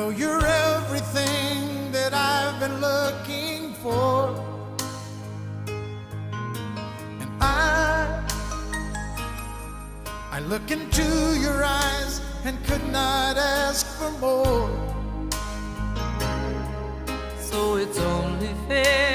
know you're everything that I've been looking for. And I look into your eyes and could not ask for more. So it's only fair